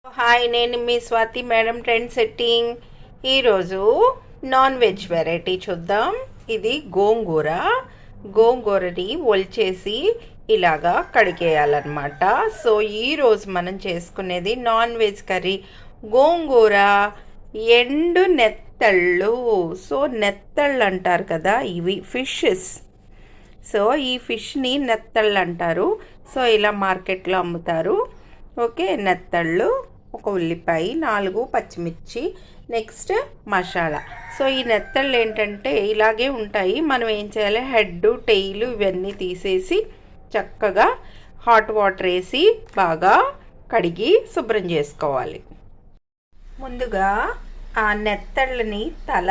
Hi, నేను మీ Swathi madam. Trend setting. ఈరోజు non veg variety చూద్దాం. ఇది గోంగూరని ఒలిచేసి ఇలాగా కడిగేయాలన్నమాట. సో ఈరోజు మనం చేసుకునేది నాన్ వెజ్ కర్రీ గోంగూర ఎండు నెత్తళ్ళు. సో నెత్తళ్ళు అంటారు కదా, ఇవి ఫిషెస్. సో ఈ ఫిష్ని నెత్తళ్ళు అంటారు. సో ఇలా మార్కెట్లో అమ్ముతారు. ఓకే, నెత్తళ్ళు, ఒక ఉల్లిపాయ, 4 పచ్చిమిర్చి, నెక్స్ట్ మసాలా. సో ఈ నెత్తళ్ళు ఏంటంటే ఇలాగే ఉంటాయి. మనం ఏం చేయాలి, హెడ్, టెయిల్ ఇవన్నీ తీసేసి చక్కగా హాట్ వాటర్ వేసి బాగా కడిగి శుభ్రం చేసుకోవాలి. ముందుగా ఆ నెత్తళ్ళని తల,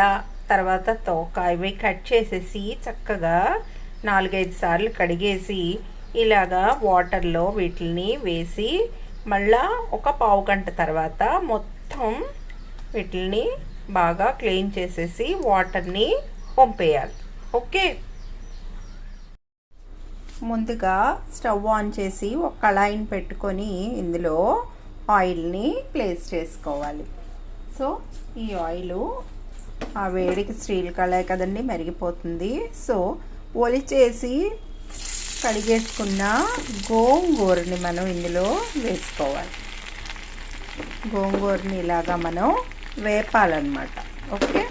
తర్వాత తోక ఇవి కట్ చేసేసి చక్కగా 4-5 సార్లు కడిగేసి ఇలాగా వాటర్లో వీటిని వేసి మళ్ళా ఒక పావు గంట తర్వాత మొత్తం వీటిని బాగా క్లీన్ చేసేసి వాటర్ని పంపేయాలి. ఓకే, ముందుగా స్టవ్ ఆన్ చేసి ఒక కళాయిని పెట్టుకొని ఇందులో ఆయిల్ని ప్లేస్ చేసుకోవాలి. సో ఈ ఆయిల్ ఆ వేడికి స్టీల్ కళాయి కదండి, మరిగిపోతుంది. సో ఒలిచేసి కడిగేసుకున్న గోంగూరని మనం ఇందులో వేసుకోవాలి. గోంగూరని ఇలాగా మనం వేపాలన్నమాట. ఓకే,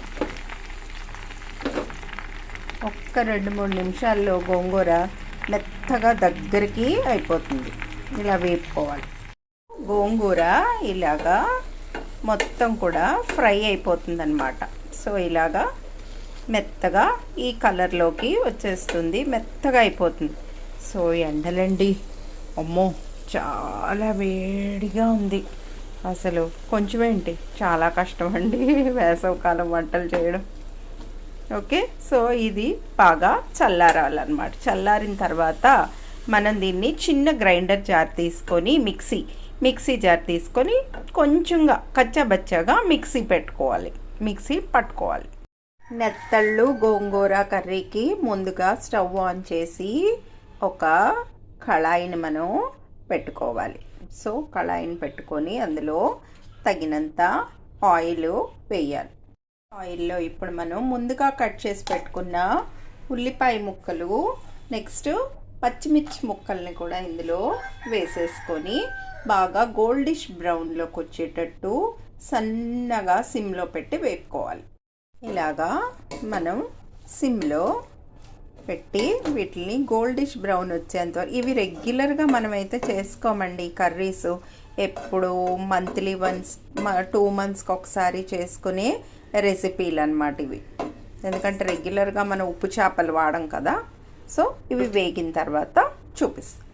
ఒక్క 2-3 నిమిషాల్లో గోంగూర మెత్తగా దగ్గరికి అయిపోతుంది. ఇలా వేపుకోవాలి. గోంగూర ఇలాగా మొత్తం కూడా ఫ్రై అయిపోతుంది అన్నమాట. సో ఇలాగా మెత్తగా ఈ కలర్లోకి వచ్చేస్తుంది, మెత్తగా అయిపోతుంది. సో ఎండలండి, అమ్మో చాలా వేడిగా ఉంది. అసలు కొంచెం ఏంటి, చాలా కష్టం అండి వేసవికాలం వంటలు చేయడం. ఓకే, సో ఇది బాగా చల్లారాలన్నమాట. చల్లారిన తర్వాత మనం దీన్ని చిన్న గ్రైండర్ జార్ తీసుకొని మిక్సీ జార్ తీసుకొని కొంచెంగా కచ్చాబచ్చాగా మిక్సీ పట్టుకోవాలి. నెత్తళ్ళు గోంగూర కర్రీకి ముందుగా స్టవ్ ఆన్ చేసి ఒక కళాయిని మనం పెట్టుకోవాలి. సో కళాయిని పెట్టుకొని అందులో తగినంత ఆయిల్ వేయాలి. ఆయిల్లో ఇప్పుడు మనం ముందుగా కట్ చేసి పెట్టుకున్న ఉల్లిపాయ ముక్కలు, నెక్స్ట్ పచ్చిమిర్చి ముక్కల్ని కూడా ఇందులో వేసేసుకొని బాగా గోల్డిష్ బ్రౌన్లోకి వచ్చేటట్టు సన్నగా సిమ్లో పెట్టి వేపుకోవాలి. ఇలాగా మనం సిమ్లో పెట్టి వీటిని గోల్డిష్ బ్రౌన్ వచ్చేంత వరకు. ఇవి రెగ్యులర్గా మనమైతే చేసుకోమండి కర్రీస్, ఎప్పుడు మంత్లీ వన్స్ 2 మంత్స్కి ఒకసారి చేసుకునే రెసిపీలు అన్నమాట ఇవి. ఎందుకంటే రెగ్యులర్గా మనం ఉప్పు చేపలు వాడం కదా. సో ఇవి వేగిన తర్వాత చూపిస్తాను.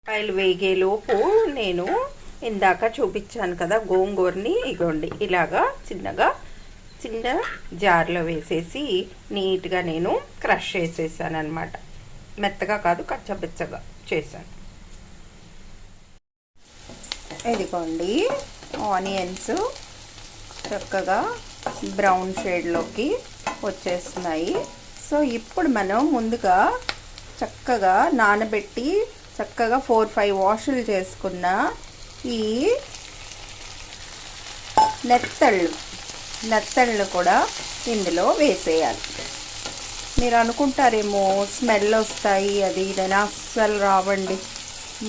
ఆయిల్ వేగేలోపు నేను ఇందాక చూపించాను కదా గోంగూరని, ఇగోండి ఇలాగా చిన్న జార్లో వేసేసి నీట్గా నేను క్రష్ చేసేసాను అనమాట. మెత్తగా కాదు, కచ్చబెచ్చగా చేశాను. ఇదిగోండి ఆనియన్స్ చక్కగా బ్రౌన్ షేడ్లోకి వచ్చేస్తున్నాయి. సో ఇప్పుడు మనం ముందుగా చక్కగా నానబెట్టి చక్కగా 4-5 వాషులు చేసుకున్న ఈ నెత్తళ్ళు కూడా ఇందులో వేసేయాలి. మీరు అనుకుంటారేమో స్మెల్ వస్తాయి అది ఇదని, అస్సలు రావండి.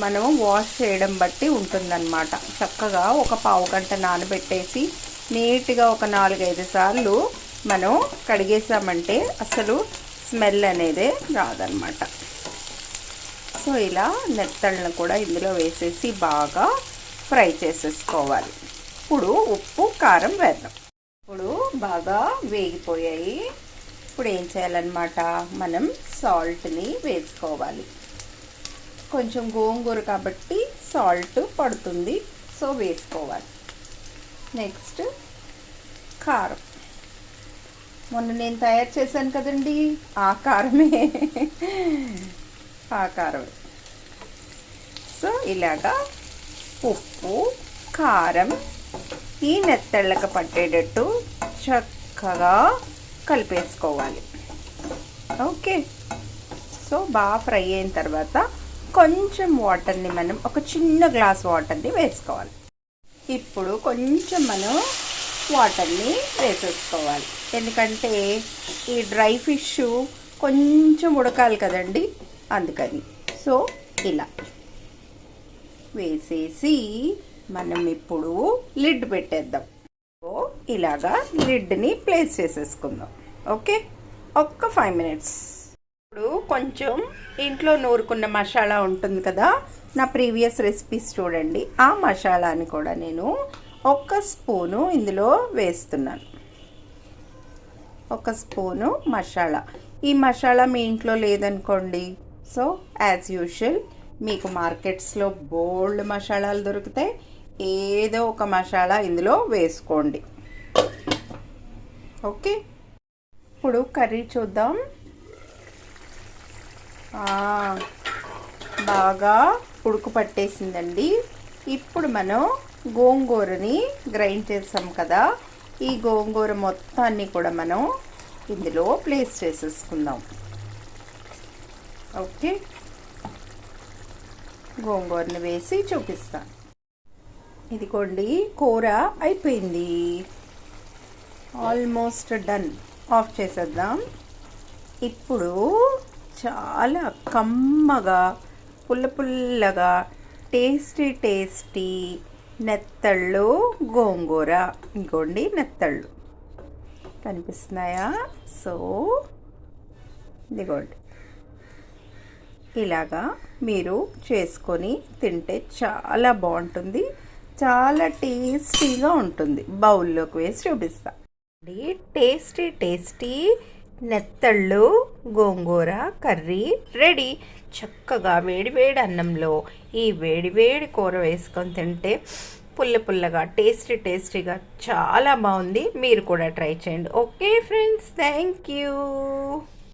మనం వాష్ చేయడం బట్టి ఉంటుందన్నమాట. చక్కగా ఒక పావు గంట నానబెట్టేసి నీట్గా ఒక 4-5 సార్లు మనం కడిగేసామంటే అసలు స్మెల్ అనేది రాదన్నమాట. సో ఇలా నెత్తళ్ళను కూడా ఇందులో వేసేసి బాగా ఫ్రై చేసేసుకోవాలి. ఇప్పుడు ఉప్పు కారం వేద్దాం. ఇప్పుడు బాగా వేగిపోయాయి. ఇప్పుడు ఏం చేయాలన్నమాట, మనం సాల్ట్ని వేసుకోవాలి. కొంచెం గోంగూర కాబట్టి సాల్ట్ పడుతుంది, సో వేసుకోవాలి. నెక్స్ట్ కారం, మొన్న నేను తయారు చేశాను కదండి ఆ కారమే. సో ఇలాగా ఉప్పు కారం ఈ నెత్తళ్ళకి పట్టేటట్టు చక్కగా కలిపేసుకోవాలి. ఓకే, సో బాగా ఫ్రై అయిన తర్వాత కొంచెం వాటర్ని మనం ఒక చిన్న గ్లాస్ వాటర్ని వేసుకోవాలి. ఇప్పుడు కొంచెం మనం వాటర్ని వేసేసుకోవాలి, ఎందుకంటే ఈ డ్రై ఫిష్ కొంచెం ఉడకాలి కదండి, అందుకని. సో ఇలా వేసేసి మనం ఇప్పుడు లిడ్ పెట్టేద్దాం. సో ఇలాగా లిడ్ని ప్లేస్ చేసేసుకుందాం. ఓకే, ఒక్క 5 మినిట్స్. ఇప్పుడు కొంచెం ఇంట్లో నూరుకున్న మసాలా ఉంటుంది కదా, నా ప్రీవియస్ రెసిపీస్ చూడండి, ఆ మసాలాని కూడా నేను 1 స్పూను ఇందులో వేస్తున్నాను. 1 స్పూను మసాలా. ఈ మసాలా మీ ఇంట్లో లేదనుకోండి, సో యాజ్ యూజువల్ మీకు మార్కెట్స్లో బోల్డ్ మసాలాలు దొరుకుతాయి, ఏదో ఒక మసాలా ఇందులో వేసుకోండి. ఓకే, ఇప్పుడు కర్రీ చూద్దాం. బాగా ఉడుకు పట్టేసిందండి. ఇప్పుడు మనం గోంగూరని గ్రైండ్ చేసాం కదా, ఈ గోంగూర మొత్తాన్ని కూడా మనం ఇందులో ప్లేస్ చేసేసుకుందాం. ఓకే, గోంగూరని వేసి చూపిస్తాను. ఇదిగోండి, కూర అయిపోయింది, ఆల్మోస్ట్ డన్. ఆఫ్ చేసేద్దాం. ఇప్పుడు చాలా కమ్మగా పుల్ల పుల్లగా టేస్టీ నెత్తళ్ళు గోంగూర. ఇంకోండి, నెత్తళ్ళు కనిపిస్తున్నాయా? సో ఇదిగోండి, ఇలాగా మీరు చేసుకొని తింటే చాలా బాగుంటుంది, చాలా టేస్టీగా ఉంటుంది. బౌల్లోకి వేసి చూపిస్తా. టేస్టీ నెత్తళ్ళు గోంగూర కర్రీ రెడీ. చక్కగా వేడివేడి అన్నంలో ఈ వేడివేడి కూర వేసుకొని తింటే పుల్లగా టేస్టీగా చాలా బాగుంది. మీరు కూడా ట్రై చేయండి. Okay friends, thank you.